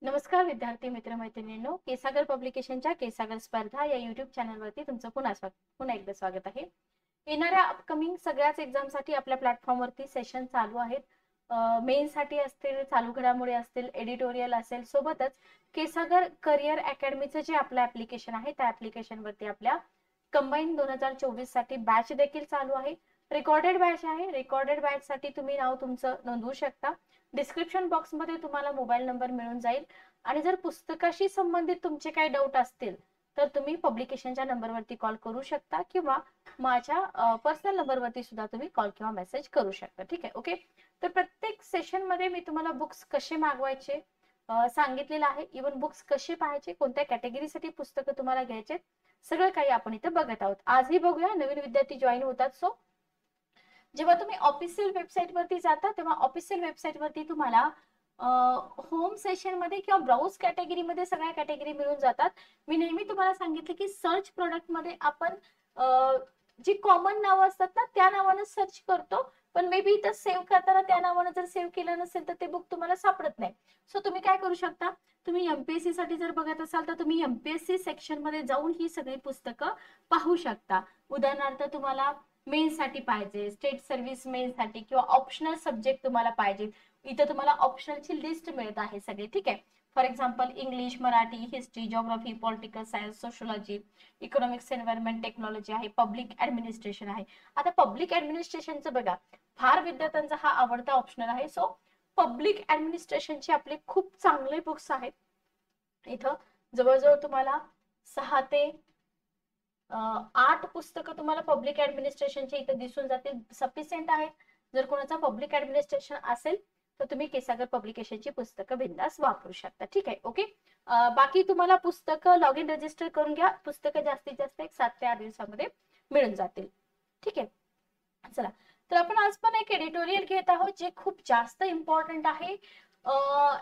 नमस्कार विद्यार्थी मित्र मैत्रिणींनो, केसागर पब्लिकेशनच्या केसागर स्पर्धा या युट्यूब चॅनलवरती तुमचं पुन्हा एकदा स्वागत आहे. येणाऱ्या अपकमिंग सगळ्याच एक्झामसाठी आपल्या प्लॅटफॉर्मवरती सेशन चालू आहेत. मेन्ससाठी असतील, चालू घडामोडी असतील, एडिटोरियल असेल, सोबतच केसागर करिअर अकॅडमीचं जे आपलं ऍप्लिकेशन आहे त्या ऍप्लिकेशनवरती आपल्या कंबाईन 2024 साठी बॅच देखील चालू आहे. रेकॉर्डेड बॅच आहे. रेकॉर्डेड बॅच साठी तुम्ही नाव तुमचं नोंदवू शकता. डिस्क्रिप्शन बॉक्स मध्ये तुम्हाला मोबाईल नंबर मिळून जाईल आणि जर पुस्तकाशी संबंधित तुमचे काही डाऊट असतील तर तुम्ही पब्लिकेशनच्या नंबरवरती कॉल करू शकता किंवा माझ्या पर्सनल नंबरवरती सुद्धा तुम्ही कॉल किंवा मेसेज करू शकता. ठीक आहे, ओके. तर प्रत्येक सेशन मध्ये मी तुम्हाला बुक्स कसे मागवायचे सांगितलेलं आहे. इव्हन बुक्स कसे पाहायचे, कोणत्या कॅटेगरीसाठी पुस्तकं तुम्हाला घ्यायचे, सगळं काही आपण इथे बघत आहोत. आजही बघूया. नवीन विद्यार्थी जॉईन होतात. सो जेव्हा तुम्ही ऑफिशियल वेबसाईट वरती जाता तेव्हा ऑफिशियल वेबसाईट वरती तुम्हाला होम सेशन मध्ये किंवा ब्राउज कॅटेगरी मध्ये सगळ्या कॅटेगरी मिळून जातात. मी नेहमी तुम्हाला सांगितलं की सर्च प्रोडक्ट मध्ये आपण जी कॉमन नावं असतात ना त्या नावानं सर्च करतो, पण मे बी इथं सेव्ह करताना त्या नावानं जर सेव्ह केलं नसेल तर ते बुक तुम्हाला सापडत नाही. सो तुम्ही काय करू शकता, तुम्ही एमपीएससी साठी जर बघत असाल तर तुम्ही एमपीएससी सेक्शन मध्ये जाऊन ही सगळी पुस्तकं पाहू शकता. उदाहरणार्थ तुम्हाला मेन्स साठी पाहिजे, स्टेट सर्व्हिस मेन्स साठी किंवा ऑप्शनल सब्जेक्ट तुम्हाला पाहिजे, इथे तुम्हाला ऑप्शनलची लिस्ट मिळत आहे सगळी. ठीक आहे. For example English, Marathi, history, geography, political science, sociology, economics, environment, technology आहे, पब्लिक ऍडमिनिस्ट्रेशन आहे. आता पब्लिक ऍडमिनिस्ट्रेशनचं बघा, फार विद्यार्थ्यांचा हा आवडता ऑप्शनल आहे. सो पब्लिक ऍडमिनिस्ट्रेशनचे आपले खूप चांगले बुक्स आहेत. इथं जवळजवळ तुम्हाला 6 ते 8 पुस्तकं तुम्हाला पब्लिक ऍडमिनिस्ट्रेशनचे इथे दिसून जातील. सफिशियंट आहेत. जर कोणाचा पब्लिक ऍडमिनिस्ट्रेशन असेल तर तुम्ही केसागर पब्लिकेशनची पुस्तकं बिंदास वापरू शकता. ठीक आहे, ओके. बाकी तुम्हाला पुस्तकं लॉग इन रजिस्टर करून घ्या. पुस्तकं जास्तीत जास्त 7 ते 8 दिवसामध्ये मिळून जातील. ठीक आहे, चला. तर आपण आज पण एक एडिटोरियल घेत आहोत जे खूप जास्त इम्पॉर्टंट आहे.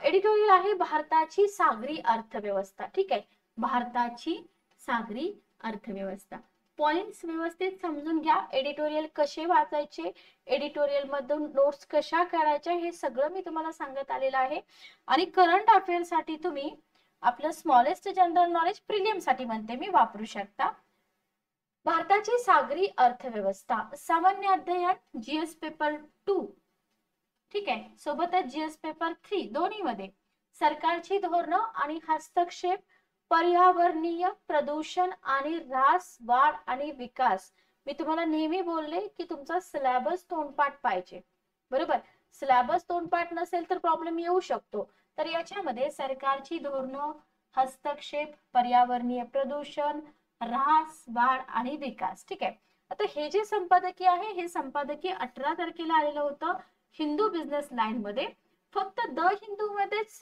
एडिटोरियल आहे भारताची सागरी अर्थव्यवस्था. ठीक आहे, भारताची सागरी अर्थव्यवस्था. पॉइंट्स व्यवस्थित समजून घ्या. एडिटोरियल कसे वाचायचे, एडिटोरियल मधून नोट्स कशा करायच्या, हे सगळं मी तुम्हाला सांगत आलेलं आहे. आणि करंट अफेअर साठी तुम्ही आपलं स्मॉलेस्ट जनरल नॉलेज प्रिलियम साठी म्हणते मी वापरू शकता. भारताची सागरी अर्थव्यवस्था सामान्य अध्ययन जीएस पेपर 2, ठीक आहे, सोबतच जीएस पेपर 3 दोन्ही मध्ये सरकारची धोरणं आणि हस्तक्षेप, पर्यावरणीय प्रदूषण आणि ऱ्हास, वाढ आणि विकास. मी तुम्हाला नेहमी बोलले की तुमचा सिलेबस तोंडपाठ पाहिजे, बरोबर. सिलेबस तोंडपाठ नसेल तर प्रॉब्लेम येऊ शकतो. तर याच्यामध्ये सरकारची धोरणं, हस्तक्षेप, पर्यावरणीय प्रदूषण, ऱ्हास, वाढ आणि विकास. ठीक आहे. आता हे जे संपादकीय आहे हे संपादकीय 18 तारखेला आलेलं होतं हिंदू बिझनेस लाईन मध्ये. फक्त द हिंदू मध्येच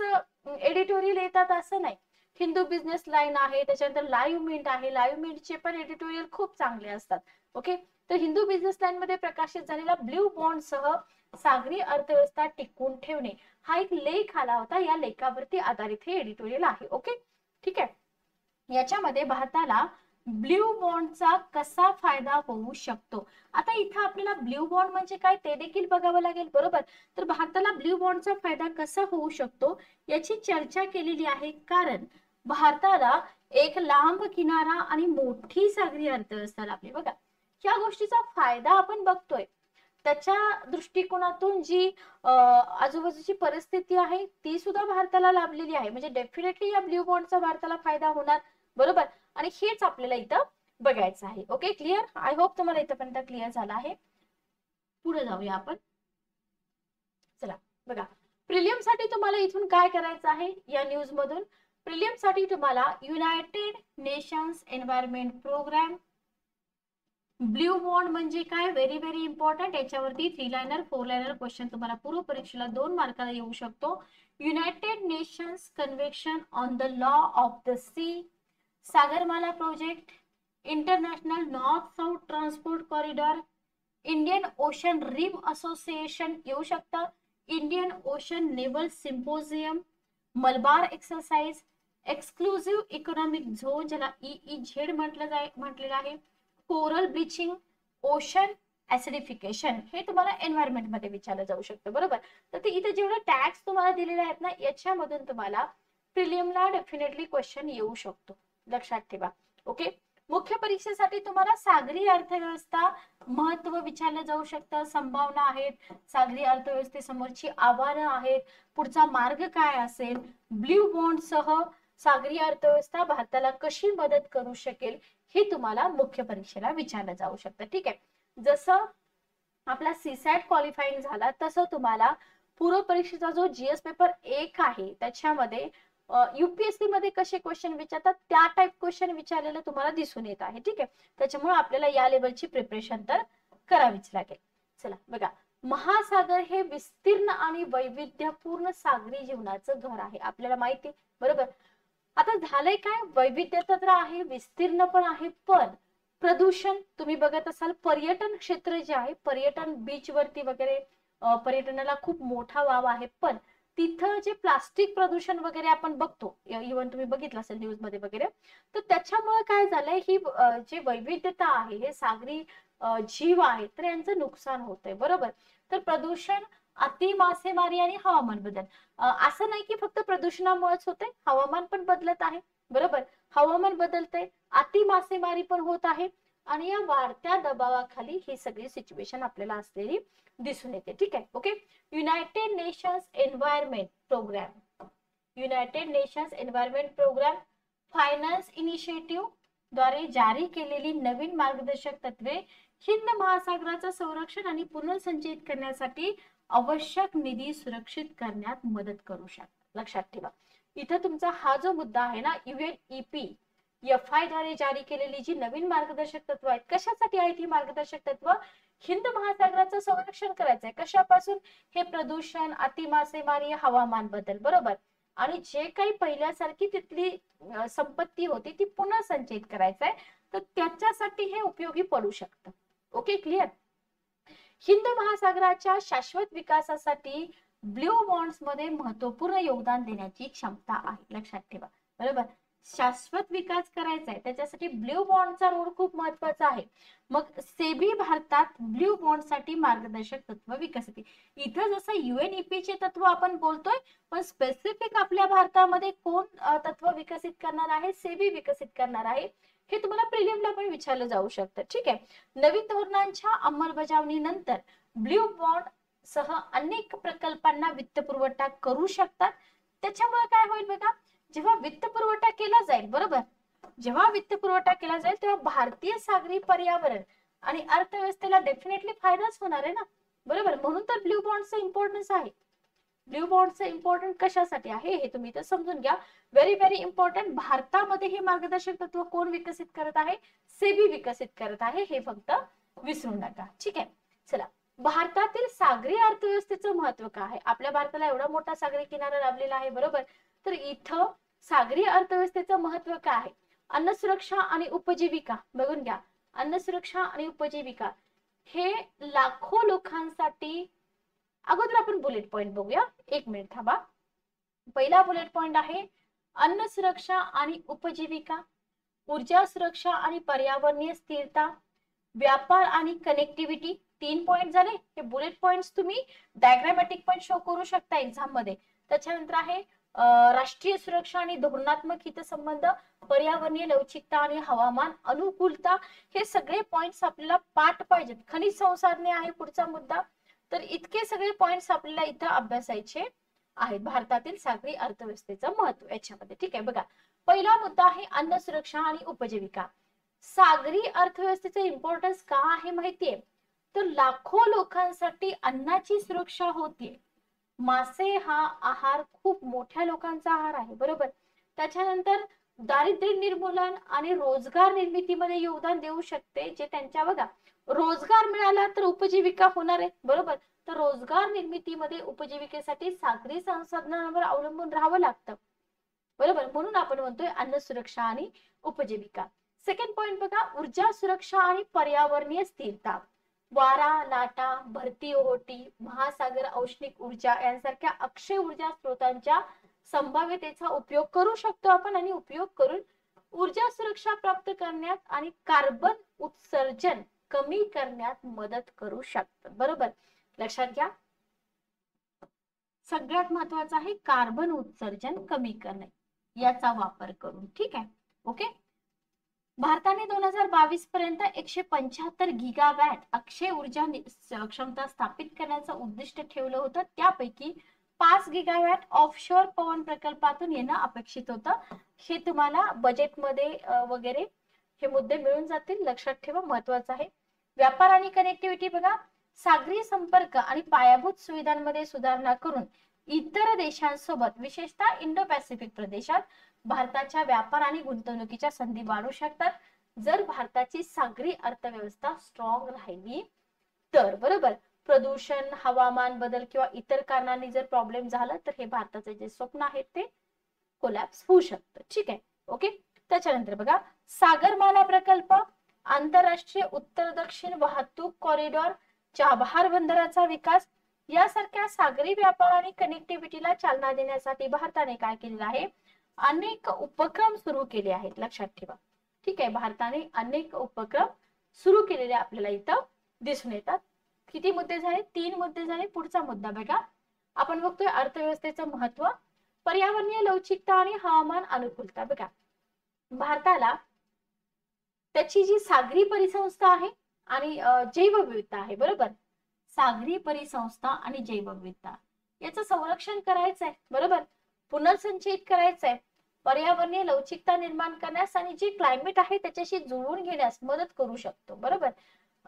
एडिटोरियल येतात असं नाही. हिंदू बिझनेस लाईन आहे, त्याच्यानंतर लाईव्ह मिंट आहे. लाईव्ह मिंटचे पण एडिटोरियल खूप चांगले असतात. ओके. तर हिंदू बिझनेस लाईन मध्ये प्रकाशित झालेला ब्ल्यू बॉन्ड सह सागरी अर्थव्यवस्था टिकवून ठेवणे हा एक लेख आला होता. या लेखावरती आधारित हे एडिटोरियल आहे. ओके, ठीक आहे. याच्यामध्ये भारताला ब्ल्यू बॉन्डचा कसा फायदा होऊ शकतो. आता इथं आपल्याला ब्ल्यू बॉन्ड म्हणजे काय ते देखील बघावं लागेल, बरोबर. तर भारताला ब्ल्यू बॉन्डचा फायदा कसा होऊ शकतो याची चर्चा केलेली आहे. कारण भारताला एक लांब किनारा आणि मोठी सागरी अर्थव्यवस्था लाभली. बघा, या गोष्टीचा फायदा आपण बघतोय. त्याच्या दृष्टिकोनातून जी आजूबाजूची परिस्थिती आहे ती सुद्धा भारताला लाभलेली आहे. म्हणजे डेफिनेटली या ब्ल्यू बॉन्डचा भारताला फायदा होणार, बरोबर. आणि हेच आपल्याला इथं बघायचं आहे. Okay, clear. आय होप तुम्हाला इथपर्यंत क्लिअर झालं आहे. पुढे जाऊया आपण. चला बघा, प्रिलियम साठी तुम्हाला इथून काय करायचं आहे या न्यूज मधून. प्रिलियम साठी तुम्हाला United Nations environment programme, blue bond म्हणजे काय, व्हेरी व्हेरी इम्पॉर्टंट. याच्यावरती 3 लाइनर 4 लाइनर क्वेश्चन तुम्हाला पूर्व परीक्षेला 2 मार्काला येऊ शकतो. United Nations convention on the law of the sea, Sagarmala project, international north south transport corridor, Indian ocean rim association येऊ शकतं, Indian ocean naval symposium, Malabar exercise, exclusive economic zone ज्याला EEZ म्हटलेलं आहे, कोरल ब्लिचिंग, ओशन ऍसिडिफिकेशन. हे तुम्हाला environment मध्ये विचारलं जाऊ शकतं, बरोबर. तर ते इथे जेवढे टॅग्स तुम्हाला दिलेले आहेत ना याच्यामधून तुम्हाला प्रिलियमला डेफिनेटली क्वेश्चन येऊ शकतो, लक्षात ठेवा. ओके, मुख्य परीक्षेसाठी तुम्हाला सागरी अर्थव्यवस्था महत्व विचारलं जाऊ शकतं, संभावना आहेत, सागरी अर्थव्यवस्थेसमोरची आव्हानं आहेत, पुढचा मार्ग काय असेल, ब्ल्यू बॉन्ड सह सागरी अर्थव्यवस्था भारताला कशी मदत करू शकेल, हे तुम्हाला मुख्य परीक्षेला विचारलं जाऊ शकतं. ठीक आहे, जसं आपला सीसॅट क्वालिफाईंग झाला तसं तुम्हाला पूर्व परीक्षेचा जो जीएस पेपर 1 आहे त्याच्यामध्ये युपीएससी मध्ये कसे क्वेश्चन विचारतात त्या टाइप क्वेश्चन विचारलेलं तुम्हाला दिसून येत आहे. ठीक आहे, त्याच्यामुळे आपल्याला या लेवलची प्रिपरेशन तर करावीच लागेल. चला बघा, महासागर हे विस्तीर्ण आणि वैविध्यपूर्ण सागरी जीवनाचं घर आहे, आपल्याला माहिती आहे बरोबर. आता झालंय काय, वैविध्यता तर आहे, विस्तीर्ण पण आहे, पण प्रदूषण तुम्ही बघत असाल, पर्यटन क्षेत्र जे आहे, पर्यटन बीच वरती वगैरे पर्यटनाला खूप मोठा वाव आहे, पण तिथं जे प्लास्टिक प्रदूषण वगैरे आपण बघतो, इव्हन तुम्ही बघितलं असेल न्यूज मध्ये वगैरे, तर त्याच्यामुळे काय झालंय, ही जी वैविध्यता आहे, हे सागरी जीव आहे, तर यांचं नुकसान होतंय बरोबर. तर प्रदूषण, अति मासेमारी आणि हवामान बदल, असं नाही की फक्त प्रदूषणामुळेच होते, हवामान पण बदलत आहे बरोबर. हवामान बदलते, अति मासेमारी पण होत आहे, आणि या वाढत्या दबावाखाली ही सगळी सिच्युएशन आपल्याला असलेली दिसून येते. ठीक आहे, okay. United Nations environment programme, United Nations environment programme finance initiative द्वारे जारी केलेली नवीन मार्गदर्शक तत्वे हिंद महासागराचं संरक्षण आणि पुनर्संचयित करण्यासाठी आवश्यक निधी सुरक्षित करण्यात मदत करू शकतात, लक्षात ठेवा. इथं तुमचा हा जो मुद्दा आहे ना, UNEP FI द्वारे जारी केलेली जी नवीन मार्गदर्शक तत्व आहेत, कशासाठी आहेत ही मार्गदर्शक तत्व, हिंद महासागराचं संरक्षण करायचंय, कशापासून, हे प्रदूषण, अति मासेमारी, हवामान बदल बरोबर, आणि जे काही पहिल्यासारखी तिथली संपत्ती होती ती पुन्हा संचयित करायचंय, तर त्याच्यासाठी हे उपयोगी पडू शकतं. Okay, clear. हिंद महासागराच्या शाश्वत विकासासाठी ब्ल्यू बॉन्ड्स मध्ये महत्वपूर्ण योगदान देण्याची क्षमता आहे, लक्षात ठेवा बरोबर. शाश्वत विकास करायचा आहे त्याच्यासाठी ब्ल्यू बॉन्डचा रोल खूप महत्वाचा आहे. मग सेबी भारतात ब्ल्यू बॉन्ड साठी मार्गदर्शक तत्व विकसित, इथं जसं UNEP चे तत्व आपण बोलतोय, पण स्पेसिफिक आपल्या भारतामध्ये कोण तत्व विकसित करणार आहे, सेबी विकसित करणार आहे, हे तुम्हाला प्रिलिमला पण विचारलं जाऊ शकतं. ठीक आहे, नवीन धोरणांच्या अंमलबजावणीनंतर ब्ल्यू बॉन्ड सह अनेक प्रकल्पांना वित्त पुरवठा करू शकतात. त्याच्यामुळे काय होईल बघा, जेव्हा वित्त पुरवठा केला जाईल बरोबर, जेव्हा वित्त पुरवठा केला जाईल तेव्हा भारतीय सागरी पर्यावरण आणि अर्थव्यवस्थेला डेफिनेटली फायदाच होणार आहे ना बरोबर. म्हणून तर ब्ल्यू बॉन्डचं इम्पॉर्टन्स आहे. ब्ल्यू बॉन्डचं इम्पॉर्टंट कशासाठी आहे हे तुम्ही इथं समजून घ्या, व्हेरी व्हेरी इम्पॉर्टंट. भारतामध्ये हे मार्गदर्शक तत्व कोण विकसित करत आहे, सेबी विकसित करत आहे, हे फक्त विसरू नका. ठीक आहे, चला, भारतातील सागरी अर्थव्यवस्थेचं महत्व काय आहे, आपल्या भारताला एवढा मोठा सागरी किनारा लाभलेला आहे बरोबर, तर इथं सागरी अर्थव्यवस्थेचं महत्व काय आहे, अन्न सुरक्षा आणि उपजीविका बघून घ्या. अन्न सुरक्षा आणि उपजीविका हे लाखो लोकांसाठी, अगोदर आपण बुलेट पॉइंट बघूया, एक मिनिट थांबा. पहिला बुलेट पॉइंट आहे अन्न सुरक्षा आणि उपजीविका, ऊर्जा सुरक्षा आणि पर्यावरणीय स्थिरता, व्यापार आणि कनेक्टिव्हिटी. 3 पॉइंट झाले. हे बुलेट पॉइंट्स तुम्ही डायग्रामॅटिक पण शो करू शकता एक्झाम मध्ये. त्याच्यानंतर आहे राष्ट्रीय सुरक्षा आणि धोरणात्मक हितसंबंध, पर्यावरणीय लवचिकता आणि हवामान अनुकूलता. हे सगळे पॉइंट्स आपल्याला पाठ पाहिजेत. खनिज संसाधने आहे पुढचा मुद्दा. तर इतके सगळे पॉइंट्स आपल्याला इथं अभ्यासायचे आहेत भारतातील सागरी अर्थव्यवस्थेचं महत्व याच्यामध्ये. ठीक आहे, बघा, पहिला मुद्दा आहे अन्न सुरक्षा आणि उपजीविका. सागरी अर्थव्यवस्थेचं इम्पॉर्टन्स का आहे माहितीये, तर लाखो लोकांसाठी अन्नाची सुरक्षा होतीये. मासे हा आहार खूप मोठ्या लोकांचा आहार आहे बरोबर. त्याच्यानंतर दारिद्र्य निर्मूलन आणि रोजगार निर्मितीमध्ये योगदान देऊ शकते, जे त्यांच्या बघा रोजगार मिळाला तर उपजीविका होणार आहे बरोबर. तर रोजगार निर्मितीमध्ये उपजीविकेसाठी सागरी संसाधनांवर अवलंबून राहावं लागतं बरोबर. म्हणून आपण म्हणतोय अन्न सुरक्षा आणि उपजीविका. सेकंड पॉइंट बघा, ऊर्जा सुरक्षा आणि पर्यावरणीय स्थिरता. वारा, लाटा, भरती ओहोटी, महासागर औष्णिक ऊर्जा यांसारख्या अक्षय ऊर्जा स्रोतांच्या संभाव्यतेचा उपयोग करू शकतो आपण, आणि उपयोग करून ऊर्जा सुरक्षा प्राप्त करण्यात आणि कार्बन उत्सर्जन कमी करण्यात मदत करू शकतात बरोबर. लक्षात घ्या, सगळ्यात महत्वाचं आहे कार्बन उत्सर्जन कमी करणे. याचा वापर करून. ठीक आहे, ओके. भारताने 2022 पर्यंत 175 गिगावॅट अक्षय ऊर्जा क्षमता स्थापित करण्याचं उद्दिष्ट ठेवलं होतं. त्यापैकी 5 गिगावॅट ऑफशोर पवन प्रकल्पातून येणं अपेक्षित होतं. हे तुम्हाला बजेटमध्ये वगैरे हे मुद्दे मिळून जातील, लक्षात ठेवा, महत्वाचं आहे. व्यापार आणि कनेक्टिव्हिटी बघा, सागरी संपर्क आणि पायाभूत सुविधांमध्ये सुधारणा करून इतर देशांसोबत विशेषतः इंडो पॅसिफिक प्रदेशात भारताच्या व्यापार आणि गुंतवणुकीच्या संधी वाढू शकतात जर भारताची सागरी अर्थव्यवस्था स्ट्रॉंग राहिली तर. बरोबर, प्रदूषण, हवामान बदल किंवा इतर कारणांनी जर प्रॉब्लेम झाला तर हे भारताचे जे स्वप्न आहे ते कोलॅप्स होऊ शकतं. ठीक आहे, ओके. त्याच्यानंतर बघा, सागरमाला प्रकल्प, आंतरराष्ट्रीय उत्तर दक्षिण वाहतूक कॉरिडॉर, चाबहार बंदराचा विकास यासारख्या सागरी व्यापार आणि कनेक्टिव्हिटीला चालना देण्यासाठी भारताने काय केलेलं आहे, अनेक उपक्रम सुरू केले आहेत, लक्षात ठेवा. ठीक आहे, भारताने अनेक उपक्रम सुरू केलेले आपल्याला इथं दिसून येतात. किती मुद्दे झाले, 3 मुद्दे झाले. पुढचा मुद्दा बघा, आपण बघतोय अर्थव्यवस्थेचं महत्व, पर्यावरणीय लवचिकता आणि हवामान अनुकूलता. बघा, भारताला त्याची जी सागरी परिसंस्था आहे आणि जैवविविधता आहे, बरोबर, सागरी परिसंस्था आणि जैवविविधता याचं संरक्षण करायचंय, बरोबर, पुनर्संचयित करायचंय, पर्यावरणीय लवचिकता निर्माण करण्यास आणि जे क्लायमेट आहे त्याच्याशी जुळवून घेण्यास मदत करू शकतो. बरोबर,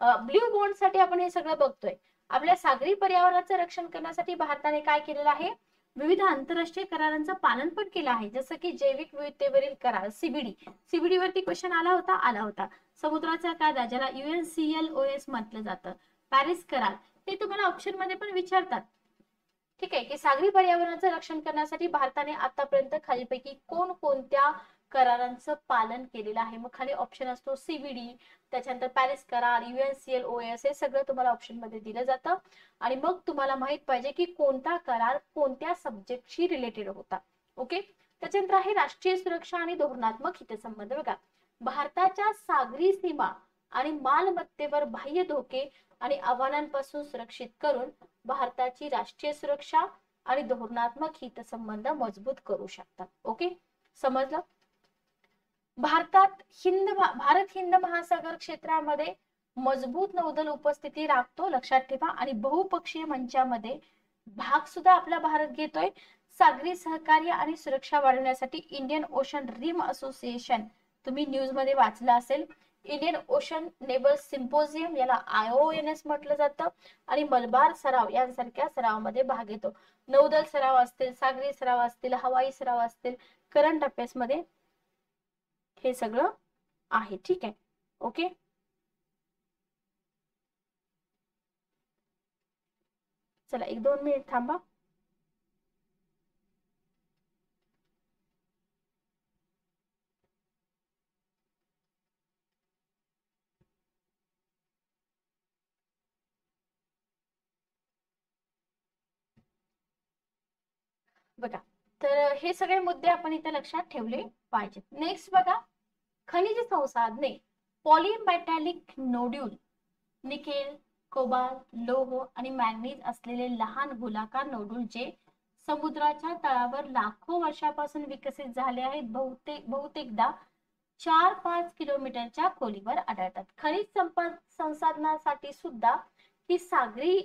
ब्ल्यू बॉन्ड साठी आपण हे सगळं बघतोय. आपल्या सागरी पर्यावरणाचं रक्षण करण्यासाठी भारताने काय केलेलं आहे, विविध आंतरराष्ट्रीय करारांचं पालन पण केलं आहे, जसं की जैविक विविधतेवरील करार, सीबीडी वरती क्वेश्चन आला होता. समुद्राचा कायदा, ज्याला UNCLOS म्हटलं जातं, पॅरिस करार, हे तुम्हाला ऑप्शन मध्ये पण विचारतात. ठीक आहे, की सागरी पर्यावरणाचं रक्षण करण्यासाठी भारताने आतापर्यंत खालीपैकी कोणकोणत्या करारांचं पालन केलेलं आहे. मग खाली ऑप्शन असतो सीबीडी, त्याच्यानंतर पॅरिस करार, UNCLOS, हे सगळं तुम्हाला ऑप्शन मध्ये दिलं जातं. आणि मग तुम्हाला माहित पाहिजे की कोणता करार कोणत्या सब्जेक्टशी रिलेटेड होता. ओके, त्याच्यानंतर आहे राष्ट्रीय सुरक्षा आणि धोरणात्मक हितसंबंध. बघा, भारताच्या सागरी सीमा आणि मालमत्तेवर बाह्य धोके आणि आव्हानांपासून सुरक्षित करून भारताची राष्ट्रीय सुरक्षा आणि धोरणात्मक हितसंबंध मजबूत करू शकतात. ओके, समजलं. भारत हिंद महासागर क्षेत्रामध्ये मजबूत नौदल उपस्थिती राखतो, लक्षात ठेवा. आणि बहुपक्षीय मंचामध्ये भाग सुद्धा आपला भारत घेतोय. सागरी सहकार्य आणि सुरक्षा वाढवण्यासाठी इंडियन ओशन रिम असोसिएशन, तुम्ही न्यूज मध्ये वाचलं असेल, इंडियन ओशन नेव्हल सिम्पोजियम, याला IONS म्हटलं जातं, आणि मलबार सराव यांसारख्या सरावामध्ये भाग घेतो. नौदल सराव असतील, सागरी सराव असतील, हवाई सराव असतील, करंट अफेअर्स मध्ये हे सगळं आहे. ठीक आहे, ओके. चला 1-2 मिनिट थांबा. बघा, तर हे सगळे मुद्दे आपण इथे लक्षात ठेवले पाहिजेत. नेक्स्ट बघा, खनिज संसाधने, पॉलीमेटॅलिक नोड्यूल, निकेल, कोबाल्ट, लोह आणि मॅंगनीज असलेले लहान गोलाकार नोडूल जे समुद्राच्या तळावर लाखो वर्षापासून विकसित झाले आहेत, बहुतेकदा 4-5 किलोमीटरच्या खोलीवर आढळतात. खनिज संसाधनासाठी सुद्धा ही सागरी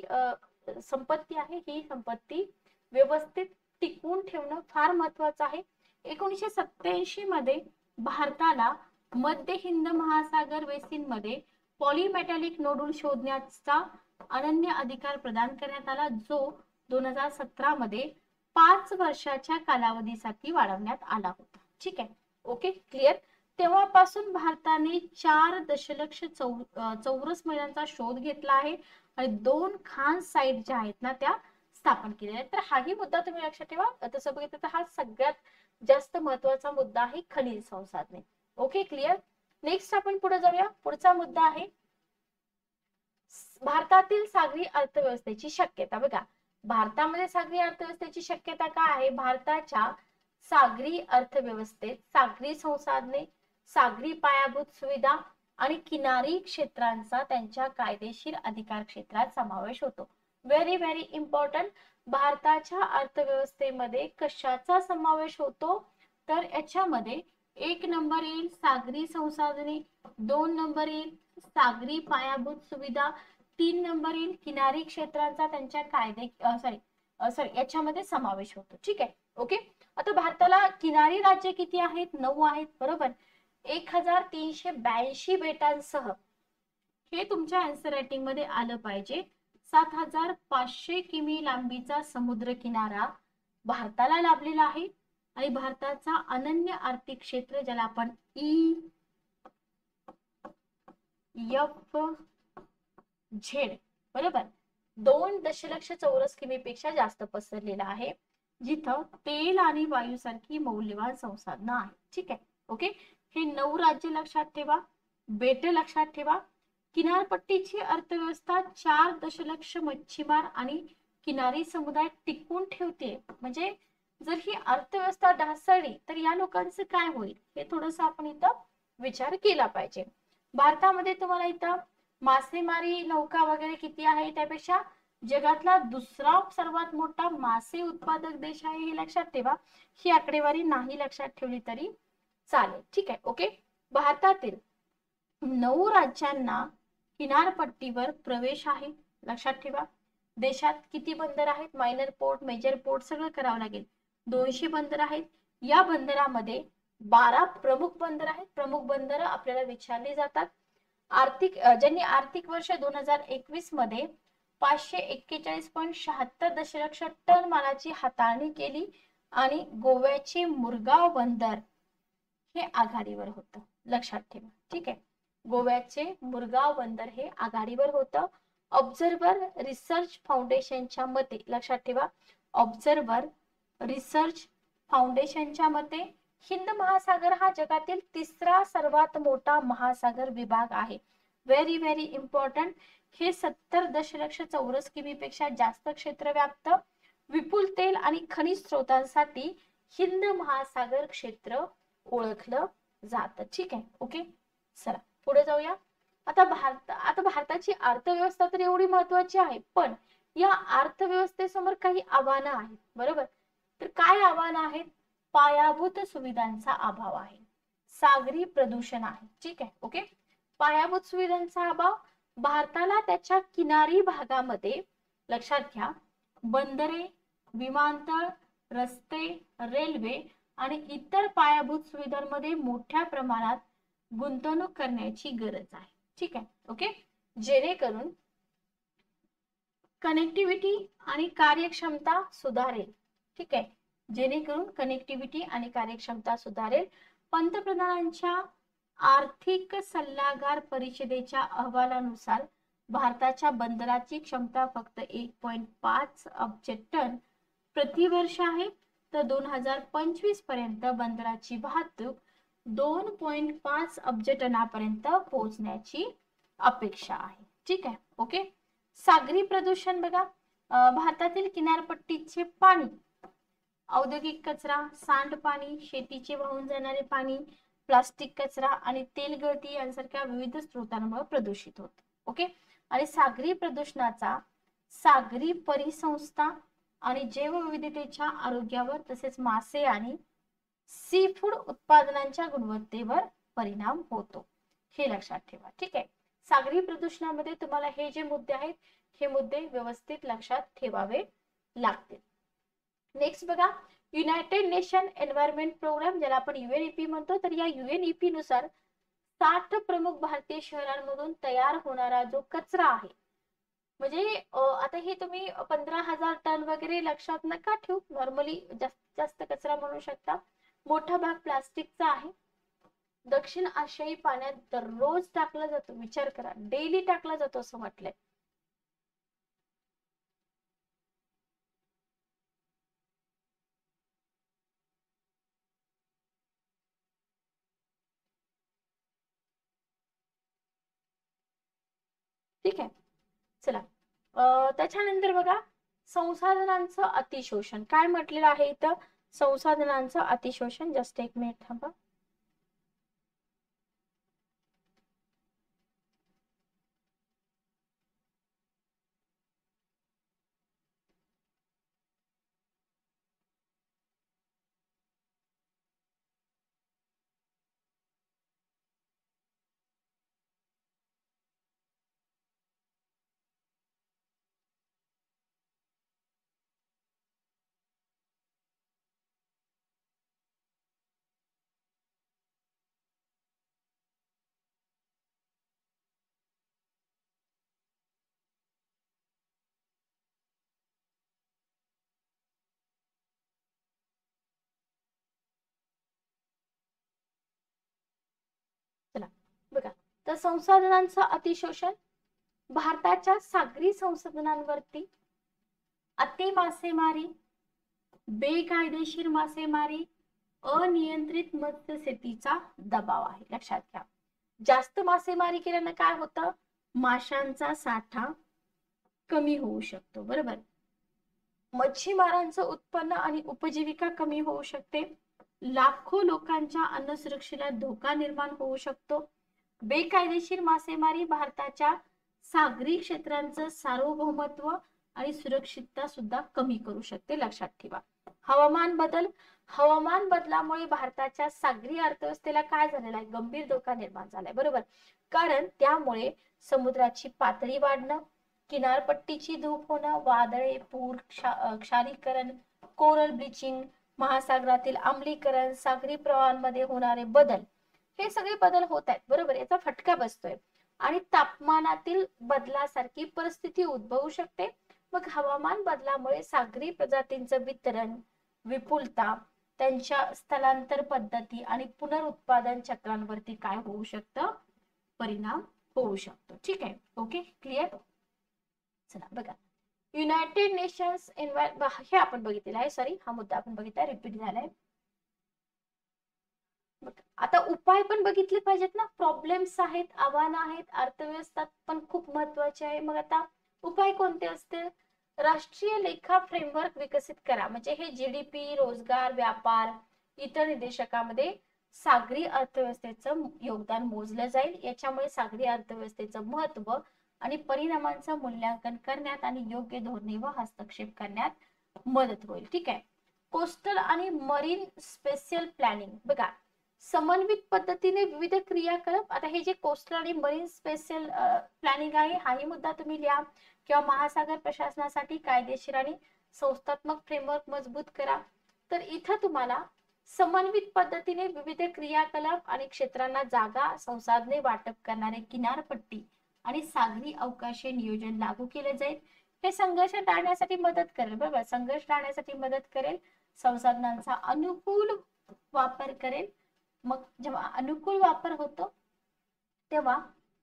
संपत्ती आहे, ही संपत्ती व्यवस्थित टिकवून ठेवणं फार महत्वाचं आहे. 1987 मध्ये भारताला मध्य हिंद महासागर बेसिन मध्ये पॉलीमेटॅलिक नोडूल शोधण्याचा अनन्य अधिकार प्रदान करण्यात आला, जो 2017 मध्ये 5 वर्षाच्या कालावधीसाठी वाढवण्यात आला होता. ठीक आहे, ओके, क्लिअर. तेव्हापासून भारताने 4 दशलक्ष चौरस मैलांचा शोध घेतला आहे आणि 2 खान साइट ज्या आहेत ना त्या स्थापन केलेल्या आहेत. तर हाही मुद्दा तुम्ही लक्षात ठेवा. तसं बघितलं तर हा सगळ्यात जास्त महत्वाचा मुद्दा आहे, खनिज संसाधने. Okay, clear. नेक्स्ट आपण पुढे जाऊया. पुढचा मुद्दा आहे भारतातील सागरी अर्थव्यवस्थेची शक्यता. बघा, भारतामध्ये सागरी अर्थव्यवस्थेची शक्यता काय आहे, भारताच्या सागरी अर्थव्यवस्थेत सागरी संसाधने, सागरी पायाभूत सुविधा आणि किनारी क्षेत्रांचा त्यांच्या कायदेशीर अधिकार क्षेत्रात समावेश होतो. Very very important. भारताच्या अर्थव्यवस्थेमध्ये कशाचा समावेश होतो, तर याच्यामध्ये 1 नंबर येईल सागरी संसाधने, 2 नंबर येईल सागरी पायाभूत सुविधा, 3 नंबर येईल किनारी क्षेत्रांचा त्यांच्या कायदे सॉरी याच्यामध्ये समावेश होतो. ठीक आहे, ओके. आता भारताला किनारी राज्य किती आहेत? 9 आहेत, बरोबर. 1382 बेटांसह हे तुमच्या आन्सर रायटिंग मध्ये आलं पाहिजे. 7500 किमी लांबीचा समुद्र किनारा भारताला लाभलेला आहे आणि भारताचा अनन्य आर्थिक क्षेत्र ज्याला आपण EFZ बरोबर 2 दशलक्ष चौरस किमीपेक्षा जास्त पसरलेला आहे, जिथं तेल आणि वायूसारखी मौल्यवान संसाधनं आहेत. ठीक आहे, ओके. हे 9 राज्य लक्षात ठेवा, बेट लक्षात ठेवा. किनारपट्टीची अर्थव्यवस्था 4 दशलक्ष मच्छीमार आणि किनारी समुदाय टिकून ठेवते. म्हणजे जर ही अर्थव्यवस्था ढासळली तर या लोकांचं काय होईल हे थोडंसं आपण इथं विचार केला पाहिजे. भारतामध्ये तुम्हाला इथं मासेमारी नौका वगैरे किती आहे? त्यापेक्षा जगातला दुसरा सर्वात मोठा मासे उत्पादक देश आहे हे लक्षात ठेवा. ही आकडेवारी नाही लक्षात ठेवली तरी चालेल. ठीक आहे, ओके. भारतातील 9 राज्यांना किनारपट्टीवर प्रवेश आहे, लक्षात ठेवा. देशात किती बंदर आहेत? मायनर पोर्ट, मेजर पोर्ट सगळं करावं लागेल. 200 बंदर आहेत. या बंदरामध्ये 12 प्रमुख बंदर आहेत. प्रमुख बंदर आपल्याला विचारली जातात. ज्यांनी आर्थिक वर्ष 2021 मध्ये 541.76 दशलक्ष टन मालाची हाताळणी केली आणि गोव्याचे मुरगाव बंदर हे आघाडीवर होतं, लक्षात ठेवा. ठीक आहे, गोव्याचे मुरगाव बंदर हे आघाडीवर होतं. ऑब्झर्व्हर रिसर्च फाउंडेशनच्या मते, लक्षात ठेवा, ऑब्झर्व्हर रिसर्च फाउंडेशनच्या मते हिंद महासागर हा जगातील 3रा सर्वात मोठा महासागर विभाग आहे. Very very important. हे 70 दशलक्ष चौरस किमीपेक्षा जास्त क्षेत्र व्याप्त विपुल तेल आणि खनिज स्रोतांसाठी हिंद महासागर क्षेत्र ओळखलं जातं. ठीक आहे, ओके. चला पुढे जाऊया. आता भारताची अर्थव्यवस्था तर एवढी महत्वाची आहे, पण या अर्थव्यवस्थेसमोर काही आव्हानं आहेत, बरोबर. तर काय आव्हानं आहेत? पायाभूत सुविधांचा अभाव आहे, सागरी प्रदूषण आहे. ठीक आहे, ओके. पायाभूत सुविधांचा अभाव. भारताला त्याच्या किनारी भागामध्ये, लक्षात घ्या, बंदरे, विमानतळ, रस्ते, रेल्वे आणि इतर पायाभूत सुविधांमध्ये मोठ्या प्रमाणात गुंतवणूक करण्याची गरज आहे. ठीक आहे, ओके. जेणेकरून कनेक्टिव्हिटी आणि कार्यक्षमता सुधारेल. ठीक आहे, जेणेकरून कनेक्टिव्हिटी आणि कार्यक्षमता सुधारेल. पंतप्रधानांच्या आर्थिक सल्लागार परिषदेच्या अहवालानुसार भारताच्या बंदराची क्षमता फक्त 1.5 अब्ज टन प्रतिवर्ष आहे, तर 2025 पर्यंत बंदराची वाहतूक 2.5 अब्ज टनापर्यंत पोहोचण्याची अपेक्षा आहे. ठीक आहे, ओके. सागरी प्रदूषण बघा, भारतातील किनारपट्टीचे पाणी, औद्योगिक कचरा, सांडपाणी, शेतीचे वाहून जाणारे पाणी, प्लास्टिक कचरा आणि तेल गळती यांसारख्या विविध स्रोतांमुळे प्रदूषित होते. ओके. आणि सागरी प्रदूषणाचा सागरी परिसंस्था आणि जैवविविधतेच्या आरोग्यावर तसेच मासे आणि सी फूड उत्पादनांच्या गुणवत्तेवर परिणाम होतो, हे लक्षात ठेवा. ठीक आहे, सागरी प्रदूषणामध्ये तुम्हाला हे जे मुद्दे आहेत हे मुद्दे व्यवस्थित लक्षात ठेवावे लागतील. नेक्स्ट बघा, युनायटेड नेशन एन्व्हायरमेंट प्रोग्राम ज्याला आपण UNEP म्हणतो, तर या UNEP नुसार 60 प्रमुख भारतीय शहरांमधून तयार होणारा जो कचरा आहे, म्हणजे आता हे तुम्ही 15,000 टन वगैरे लक्षात नका ठेवू, नॉर्मली जास्तीत जास्त कचरा म्हणू शकता. मोठा भाग प्लास्टिकचा आहे. दक्षिण आशियाई पाण्यात दररोज टाकला जातो, विचार करा, डेली टाकला जातो असं म्हटलंय. ठीक आहे, चला त्याच्यानंतर बघा, संसाधनांचं अतिशोषण काय म्हटलेलं आहे इथं? संसाधनांचं अतिशोषण. जस्ट एक मिनिट थांबा. तर संसाधनांचं अतिशोषण, भारताच्या सागरी संसाधनांवरती अति मासेमारी, बेकायदेशीर मासेमारी, अनियंत्रित मत्स्यशेतीचा दबाव आहे. लक्षात घ्या, जास्त मासेमारी केल्याने काय होतं, माशांचा साठा कमी होऊ शकतो. बरोबर, मच्छीमारांचं उत्पन्न आणि उपजीविका कमी होऊ शकते, लाखो लोकांच्या अन्न सुरक्षेला धोका निर्माण होऊ शकतो. बेकायदेशीर मासेमारी भारताच्या सागरी क्षेत्रांचं सार्वभौमत्व आणि सुरक्षितता सुद्धा कमी करू शकते. लक्षात ठेवा. हवामान बदल, हवामान बदलामुळे भारताच्या सागरी अर्थव्यवस्थेला काय झालेला आहे, गंभीर धोका निर्माण झालाय. बरोबर, कारण त्यामुळे समुद्राची पातळी वाढणं, किनारपट्टीची धूप होणं, वादळे, पूर, क्षारीकरण, कोरल ब्लिचिंग, महासागरातील आम्लीकरण, सागरी प्रवाहांमध्ये होणारे बदल, हे सगळे बदल होत आहेत. बरोबर, याचा फटका बसतोय आणि तापमानातील बदलासारखी परिस्थिती उद्भवू शकते. मग हवामान बदलामुळे सागरी प्रजातींचं वितरण, विपुलता, त्यांच्या स्थलांतर पद्धती आणि पुनरुत्पादन चक्रांवरती काय होऊ शकतं, परिणाम होऊ शकतो. ठीक आहे, ओके, क्लिअर. चला बघा, युनायटेड नेशन्स हे आपण बघितलेलं आहे. सॉरी, हा मुद्दा आपण बघितला, रिपीट झालाय. आता उपाय पण बघितले पाहिजेत ना, प्रॉब्लेम्स आहेत, आव्हानं आहेत, अर्थव्यवस्था पण खूप महत्वाची आहे. मग आता उपाय कोणते असतील, राष्ट्रीय लेखा फ्रेमवर्क विकसित करा. म्हणजे हे जीडीपी, रोजगार, व्यापार, इतर निर्देशकामध्ये सागरी अर्थव्यवस्थेचं योगदान मोजलं जाईल. याच्यामुळे सागरी अर्थव्यवस्थेचं महत्व आणि परिणामांचं मूल्यांकन करण्यात आणि योग्य धोरणे व हस्तक्षेप करण्यात मदत होईल. ठीक आहे. कोस्टल आणि मरीन स्पेशल प्लॅनिंग बघा, समन्वित पद्धतीने विविध क्रियाकलाप. आता हे जे कोस्टल आणि मरीन स्पेशल प्लॅनिंग आहे, हाही मुद्दा तुम्ही लिहा. किंवा महासागर प्रशासनासाठी कायदेशीर आणि संस्थात्मक फ्रेमवर्क मजबूत करा. तर इथं तुम्हाला समन्वित पद्धतीने विविध क्रियाकलाप आणि क्षेत्रांना जागा, संसाधने वाटप करणारे किनारपट्टी आणि सागरी अवकाशीय नियोजन लागू केले जाईल. हे संघर्ष टाळण्यासाठी मदत करेल. बरोबर, संघर्ष टाळण्यासाठी मदत करेल, संसाधनांचा अनुकूल वापर करेल. मग जेव्हा अनुकूल वापर होतो तेव्हा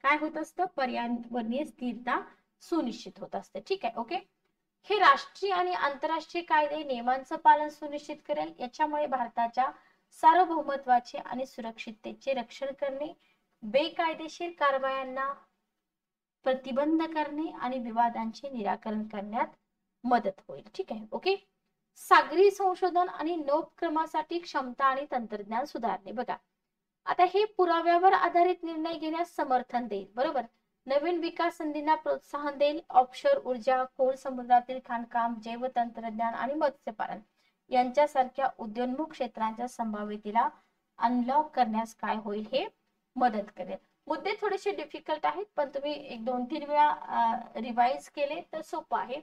काय होत असतं, पर्यावरणीय स्थिरता सुनिश्चित होत असते. ठीक आहे, ओके. हे राष्ट्रीय आणि आंतरराष्ट्रीय कायदे नियमांचं पालन सुनिश्चित करेल. याच्यामुळे भारताच्या सार्वभौमत्वाचे आणि सुरक्षिततेचे रक्षण करणे, बेकायदेशीर कारवायांना प्रतिबंध करणे आणि विवादांचे निराकरण करण्यात मदत होईल. ठीक आहे, ओके. सागरी संशोधन आणि नौक्रमासाठी क्षमता आणि तंत्रज्ञान सुधारणे. बघा, आता हे पुराव्यावर आधारित निर्णय घेण्यास समर्थन देईल. बरोबर, नवीन विकास संधींना प्रोत्साहन देईल. ऑफशोर ऊर्जा, खोल समुद्रातील खाणकाम, जैव तंत्रज्ञान आणि मत्स्यपालन यांच्यासारख्या उद्योन्मुख क्षेत्रांच्या संभाव्यतेला अनलॉक करण्यास काय होईल, हे मदत करेल. मुद्दे थोडेसे डिफिकल्ट आहेत, पण तुम्ही 1-2-3 वेळा रिवाइज केले तर सोपं आहे.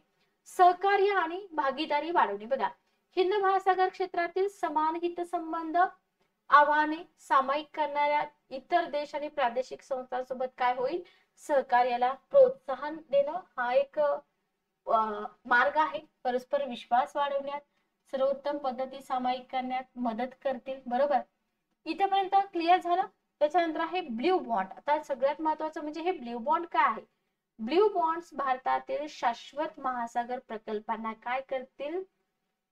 सहकार्य आणि भागीदारी वाढवणे. बघा, हिंद महासागर क्षेत्रातील समान हितसंबंध, आव्हाने सामायिक करणाऱ्या इतर देश आणि प्रादेशिक संस्थांसोबत काय होईल, सहकार्याला प्रोत्साहन देणं हा एक मार्ग आहे. परस्पर विश्वास वाढवण्यात, सर्वोत्तम पद्धती सामायिक करण्यात मदत करतील. बरोबर, इथेपर्यंत क्लिअर झालं. त्याच्यानंतर आहे ब्ल्यू बॉन्ड. आता सगळ्यात महत्वाचं म्हणजे हे ब्ल्यू बॉन्ड काय आहे. ब्ल्यू बॉन्ड्स भारतातील शाश्वत महासागर प्रकल्पांना काय करतील,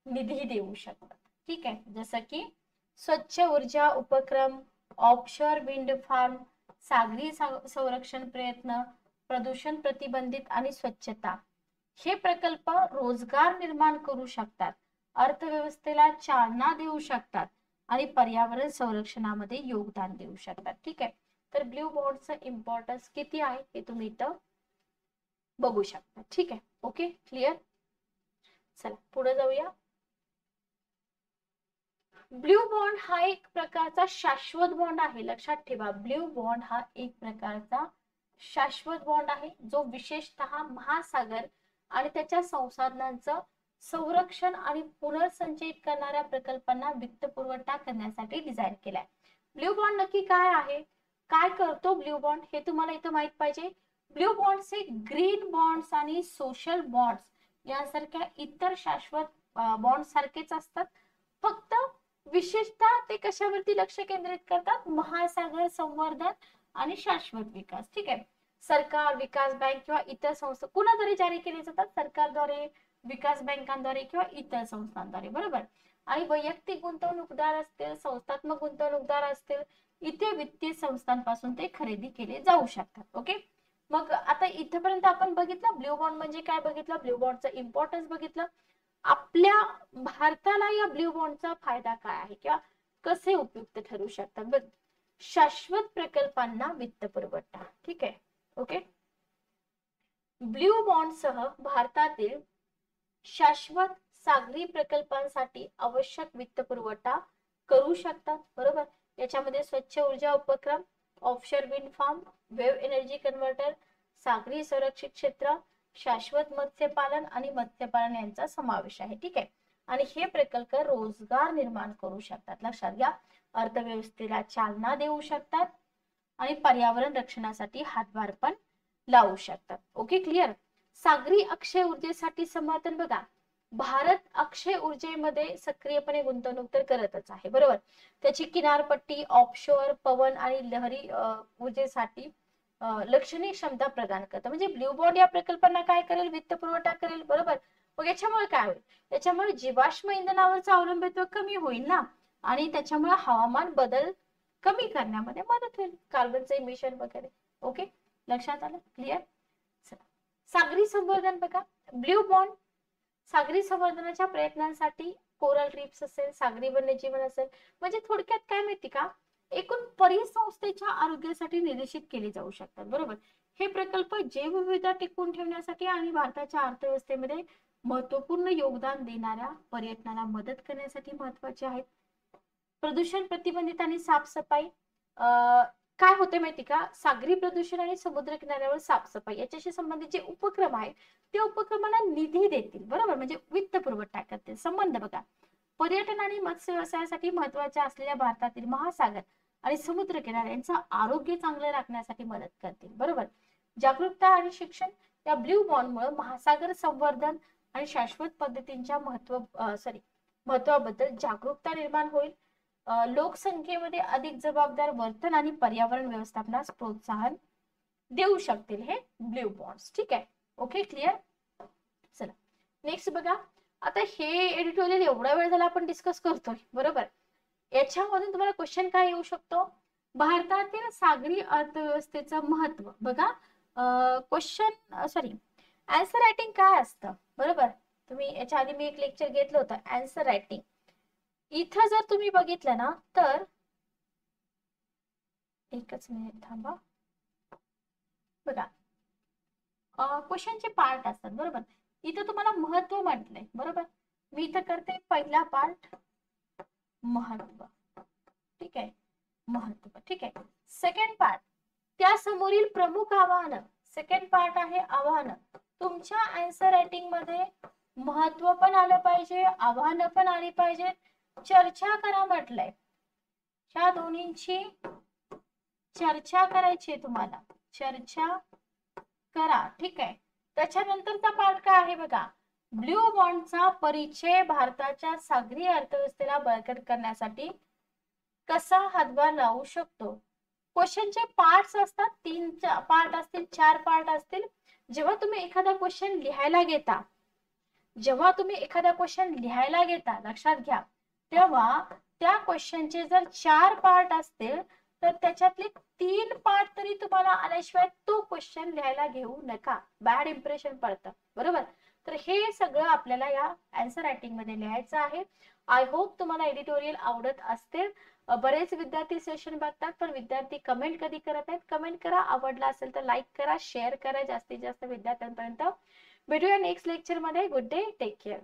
निधी देऊ शकतात. ठीक आहे, जसं की स्वच्छ ऊर्जा उपक्रम, ऑफशोर विंड फार्म, सागरी संरक्षण प्रयत्न, प्रदूषण प्रतिबंधित आणि स्वच्छता. हे प्रकल्प रोजगार निर्माण करू शकतात, अर्थव्यवस्थेला चालना देऊ शकतात आणि पर्यावरण संरक्षणामध्ये योगदान देऊ शकतात. ठीक आहे, तर ब्ल्यू बॉन्डचं इम्पॉर्टन्स किती आहे हे तुम्ही इथं बघू शकता. ठीक आहे, ओके, क्लिअर. चला पुढे जाऊया. ब्ल्यू बॉन्ड हा एक प्रकारचा शाश्वत बॉन्ड आहे. लक्षात ठेवा, ब्ल्यू बॉन्ड हा एक प्रकारचा शाश्वत बॉन्ड आहे, जो विशेषतः महासागर आणि त्याच्या संसाधनांचं संरक्षण आणि पुनर्संचयित करणाऱ्या प्रकल्पांना वित्तपुरवठा करण्यासाठी डिझाईन केलाय. ब्ल्यू बॉन्ड नक्की काय आहे, काय करतो ब्ल्यू बॉन्ड, हे तुम्हाला इथं माहित पाहिजे. ब्ल्यू बॉन्ड्स हे ग्रीन बॉन्ड्स आणि सोशल बॉन्ड्स यासारख्या इतर शाश्वत बॉन्ड सारखेच असतात. फक्त विशेषतः ते कशावरती लक्ष केंद्रित करतात, महासागर संवर्धन आणि शाश्वत विकास. ठीक आहे. सरकार, विकास बँक किंवा इतर संस्था कुणाद्वारे जारी केले जातात? सरकारद्वारे, विकास बँकांद्वारे किंवा इतर संस्थांद्वारे. बरोबर. आणि वैयक्तिक गुंतवणूकदार असतील, संस्थात्मक गुंतवणूकदार असतील, इथे वित्तीय संस्थांपासून ते खरेदी केले जाऊ शकतात. ओके. मग आता इथपर्यंत आपण बघितलं ब्ल्यू बॉन्ड म्हणजे काय बघितलं, ब्ल्यू बॉन्डचं इम्पॉर्टन्स बघितलं. आपल्या भारताला या ब्ल्यू बॉन्डचा फायदा काय आहे किंवा कसे उपयुक्त ठरू शकतात? बघ, शाश्वत प्रकल्पांना वित्त पुरवठा. ठीक आहे. ओके. ब्ल्यू बॉन्ड सह भारतातील शाश्वत सागरी प्रकल्पांसाठी आवश्यक वित्त पुरवठा करू शकतात. बरोबर. याच्यामध्ये स्वच्छ ऊर्जा उपक्रम, offshore wind farm, wave energy converter, सागरी संरक्षित क्षेत्र, शाश्वत मत्स्यपालन आणि मत्स्यपालन यांचा समावेश आहे. ठीक आहे. आणि हे प्रकल्प रोजगार निर्माण करू शकतात. लक्षात घ्या. अर्थव्यवस्थेला चालना देऊ शकतात आणि पर्यावरण रक्षणासाठी हातभार पण लावू शकतात. Okay, clear. सागरी अक्षय ऊर्जेसाठी समर्थन. बघा, भारत अक्षय ऊर्जेमध्ये सक्रियपणे गुंतवणूक तर करतच आहे. बरोबर. त्याची किनारपट्टी, ऑफशोर, पवन आणि लहरी ऊर्जेसाठी लक्षणीय क्षमता प्रदान करतं. म्हणजे ब्ल्यू बॉन्ड या प्रकल्पांना काय करेल? वित्त पुरवठा करेल. बरोबर. मग याच्यामुळे काय होईल? याच्यामुळे जीवाश्म इंधनावरचा अवलंबित्व कमी होईल ना, आणि त्याच्यामुळे हवामान बदल कमी करण्यामध्ये मदत होईल, कार्बनचं इमिशन वगैरे. ओके, लक्षात आलं? क्लिअर. सागरी संवर्धन. बघा, ब्ल्यू बॉन्ड सागरी संवर्धनाच्या प्रयत्नांसाठी कोरल रीफ्स असेल, सागरी वन्यजीवन असेल, म्हणजे थोडक्यात काय माहिती का, एकूण परिसंस्थेच्या आरोग्यासाठी निर्देशित केले जाऊ शकतात. बरोबर. हे प्रकल्प जैवविविधता टिकवून ठेवण्यासाठी आणि भारताच्या अर्थव्यवस्थेमध्ये महत्वपूर्ण योगदान देणाऱ्या पर्यटनाला मदत करण्यासाठी महत्वाचे आहेत. प्रदूषण प्रतिबंधित आणि साफसफाई. काय होते माहिती का, सागरी प्रदूषण आणि समुद्र किनाऱ्यावर साफसफाई याच्याशी संबंधित जे उपक्रम आहेत ते उपक्रमांना निधी देतील. बरोबर. म्हणजे वित्त पुरवठा करतील. संबंध बघा, पर्यटन आणि मत्स्य व्यवसायासाठी महत्वाच्या असलेल्या भारतातील महासागर आणि समुद्र किनारे यांचं आरोग्य चांगलं राखण्यासाठी मदत करतील. बरोबर. जागरूकता आणि शिक्षण. या ब्ल्यू बॉन्डमुळे महासागर संवर्धन आणि शाश्वत पद्धतींच्या महत्वाबद्दल जागरूकता निर्माण होईल. लोकसंख्येमध्ये अधिक जबाबदार वर्तन आणि पर्यावरण व्यवस्थापनास प्रोत्साहन देऊ शकतील हे ब्ल्यू बॉन्ड्स. ठीक आहे. Okay, clear. चला नेक्स्ट बघा. आता हे एडिटोरियल एवढा वेळ झाला आपण डिस्कस करतोय. बरोबर. याच्यामधून तुम्हाला क्वेश्चन काय येऊ शकतो? भारतातील सागरी अर्थव्यवस्थेचं महत्व. बघा, आन्सर रायटिंग काय असतं? बरोबर. तुम्ही याच्या आधी मी एक लेक्चर घेतलं होतं आन्सर रायटिंग. इथं जर तुम्ही बघितलं ना तर, एकच मिनिट थांबा. बघा, क्वेश्चनचे पार्ट असतात. बरोबर. इथं तुम्हाला महत्व म्हटलंय. बरोबर. मी इथं करते पहिला पार्ट महत्व. ठीक आहे, महत्व. ठीक आहे. सेकंड पार्ट त्या समोरील प्रमुख आव्हान. सेकंड पार्ट आहे आव्हान. तुमच्या आन्सर रायटिंग मध्ये महत्व पण आलं पाहिजे, आव्हानं पण आली पाहिजे. चर्चा करा म्हटलंय. ह्या दोन्हींची चर्चा करायची आहे तुम्हाला. चर्चा करा. ठीक आहे. त्याच्यानंतरचा पार्ट काय आहे बघा, ब्ल्यू बॉन्डचा परिचय भारताच्या सागरी अर्थव्यवस्थेला बळकट करण्यासाठी कसा हातभार लावू शकतो. क्वेश्चनचे पार्ट्स असतात, 3 पार्ट असतील, 4 पार्ट असतील. जेव्हा तुम्ही एखादा क्वेश्चन लिहायला घेता, लक्षात घ्या, तेव्हा त्या क्वेश्चनचे जर 4 पार्ट असतील तर त्याच्यातले 3 पार्ट तरी तुम्हाला आल्याशिवाय तो क्वेश्चन लिहायला घेऊ नका. बॅड इम्प्रेशन पडतं. बरोबर. तर हे सगळं आपल्याला या आन्सर रायटिंग मध्ये लिहायचं आहे. आय होप तुम्हाला एडिटोरियल आवडत असतील. बरेच विद्यार्थी सेशन बघतात पण विद्यार्थी कमेंट कधी करत आहेत? कमेंट करा. आवडला असेल तर लाईक करा, शेअर करा जास्तीत जास्त विद्यार्थ्यांपर्यंत. भेटूया नेक्स्ट लेक्चर मध्ये. Good day, take care.